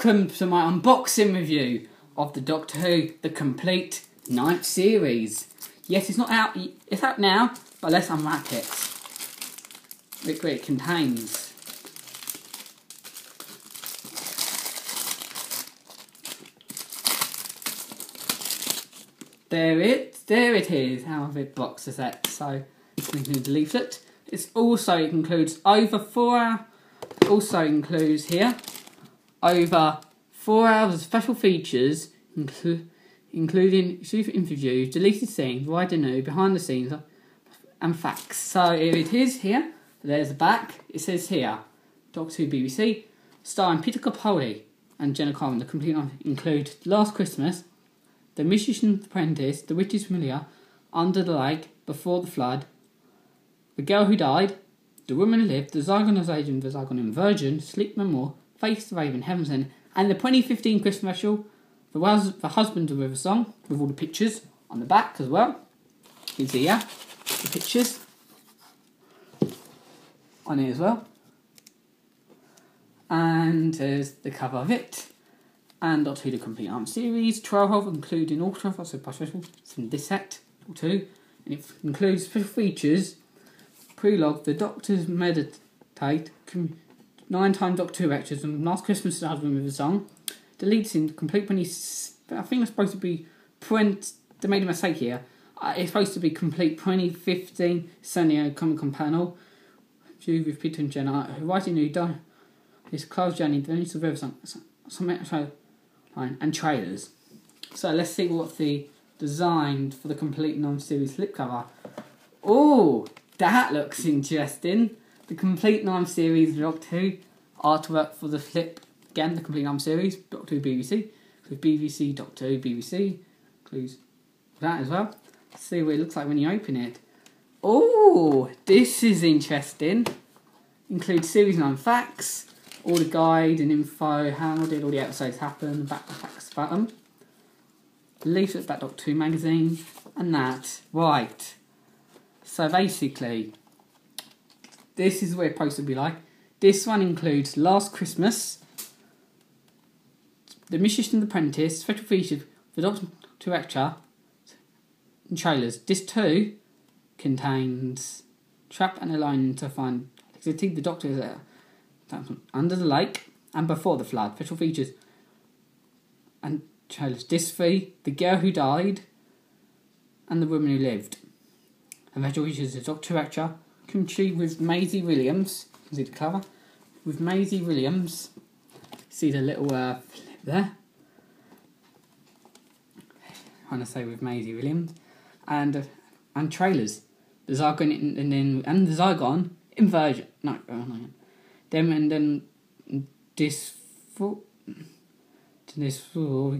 Welcome to my unboxing review of the Doctor Who, the complete 9th series. Yes, it's not out, it's out now, but let's unwrap it. Look what it contains. There it is, out of it Boxset. So it includes the leaflet. It includes over 4 hours. Also includes here over 4 hours of special features, including exclusive interviews, deleted scenes, wider new, behind the scenes, and facts. So here it is here. There's the back. It says here, Doctor Who BBC, starring Peter Capaldi and Jenna Coleman. The complete include Last Christmas, The Magician's Apprentice, The Witch's Familiar, Under the Lake, Before the Flood, The Girl Who Died, The Woman Who Lived, The Logon Invasion, The Logon Invasion, Sleep No More, Face the Raven, Heaven's End, and the 2015 Christmas special, The Husband of River Song, with all the pictures on the back as well. You can see here the pictures on it as well. And there's the cover of it. And Doctor Who, the complete arm series, 12, including all 12 specials from this set, or 2. And it includes special features, prelogue, The Doctor's Meditate, 9-time Doctor Who lectures, and Last Christmas the Husband with a Song. Deleted scene, complete when he's, I think it's supposed to be they made a mistake here. It's supposed to be complete 2015 San Diego Comic-Con panel. With Peter and Jenna, who writing new done his closed journey, the News of River Song, and trailers. So let's see what the design for the complete non-series slipcover. Oh, that looks interesting. The complete 9th series Doctor Who artwork for the flip. Again, the complete 9th series Doctor Who BBC. With BBC, Doctor Who BBC. Includes that as well. Let's see what it looks like when you open it. Oh, this is interesting. Includes series 9 facts, all the guide and info, how did all the episodes happen, back the facts about them. Leaflet about Doctor Who magazine, and that. Right. So basically, this is what it's supposed to be like. This one includes Last Christmas, The Magician's Apprentice, special features for Doctor Who lecture, and trailers. This too contains Trap and Alone to Find Exiting. The Doctor is there. Under the Lake and Before the Flood. Special features and trailers. This 3, The Girl Who Died and The Woman Who Lived. And special features the Doctor lecture. Country with Maisie Williams. You can see the cover. With Maisie Williams. See the little flip there. I'm trying to say with Maisie Williams. And trailers. The Logon and the Logon Invasion. No. Then this full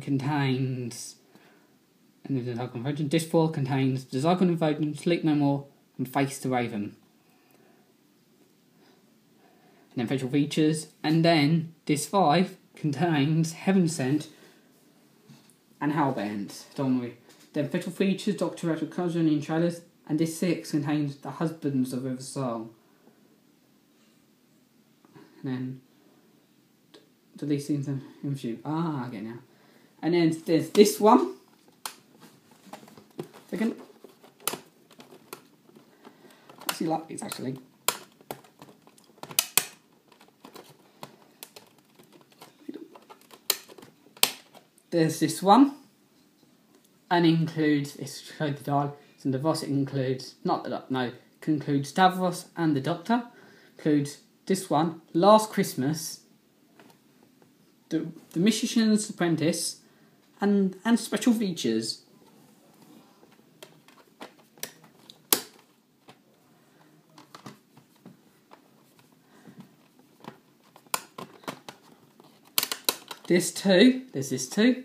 contains, and the Logon Invasion. This 4 contains the Logon Invasion, Sleep No More, and Face the Raven. And then special features, and then this 5 contains Heaven Sent and Hellbent. Don't worry. Then special features, Doctor Who Cousin in trailers, and this 6 contains The Husbands of River Song. And then delete scenes and interview. I get it now. And then there's this one. Second. I actually like these actually. There's this one, and includes, it's showed the dial, it's in the Voss, it includes, includes Davros and the Doctor, includes this one, Last Christmas, the Magician's Apprentice, and special features. There's this too,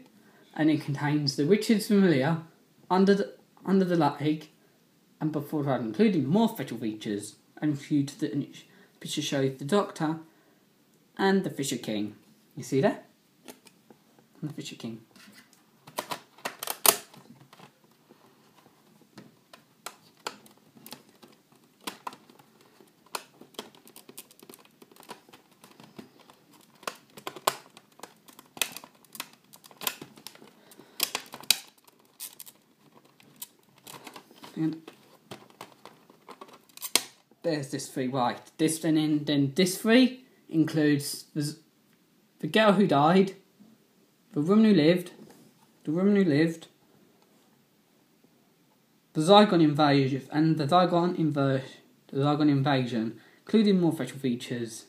and it contains The Witch's Familiar, Under the Lake, and Before the Flood, including more special features, and the picture shows the Doctor and the Fisher King. You see that? And the Fisher King. And there's this 3 white. Then this 3 includes the girl who died, the woman who lived, the Zygon Invasion, and the Zygon Invasion, including more special features.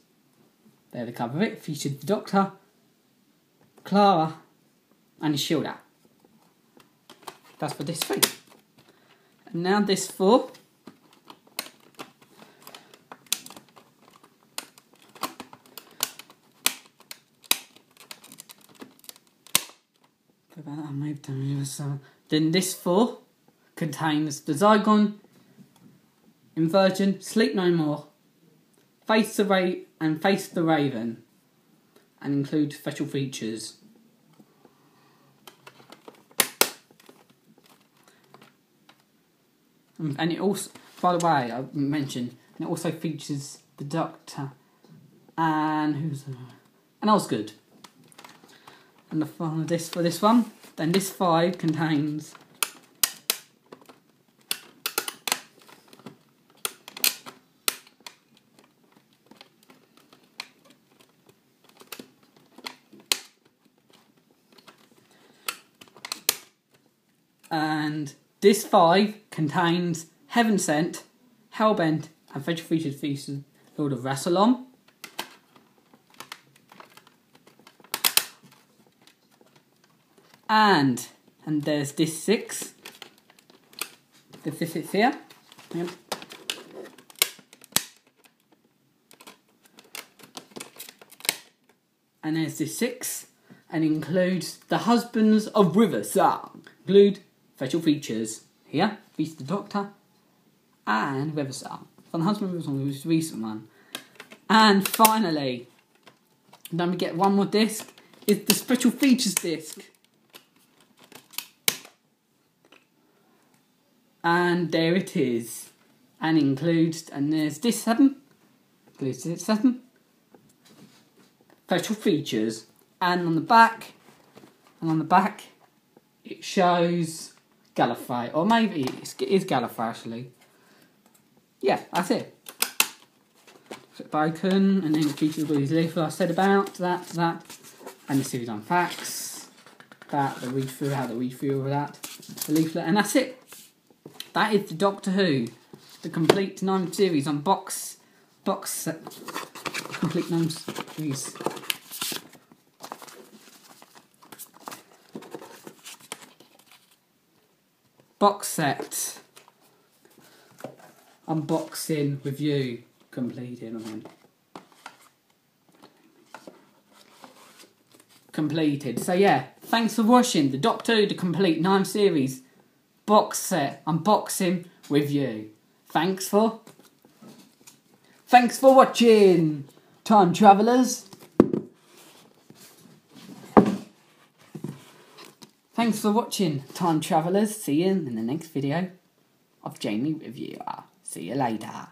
There the cover of it. Featured the Doctor, Clara, and his shield out. That's for this 3. And now this 4. Then this 4 contains the Zygon Invasion, Sleep No More, Face the Raven, and includes special features. And it also, by the way, I mentioned, and it also features the Doctor and Osgood. And the final disc for this one. Then this 5 contains Heaven Sent, Hellbent, and special features Lord of Rassilon. And there's this 6. This 6 here. Yep. And there's this 6, and includes the Husbands of River Song. Include special features here. Features the Doctor and River Song. From the Husband of River Song, which is the recent one. And finally, then we get one more disc. Is the special features disc. And there it is. And includes, and there's this 7. Includes this 7. Special features. And on the back, it shows Gallifrey. Or maybe it is Gallifrey actually. Yeah, that's it. So broken, and then it features all these leaflets I said about, that. And the series on facts. How to read through all that. The leaflet, and that's it. That is the Doctor Who, the complete 9 series on box set. Complete 9 series. Box set. Unboxing review completed. Completed. So yeah, thanks for watching the Doctor Who, the complete 9 series box set unboxing review. Thanks for watching, time travellers. Thanks for watching, time travellers. See you in the next video of Jamie Reviewer. See you later.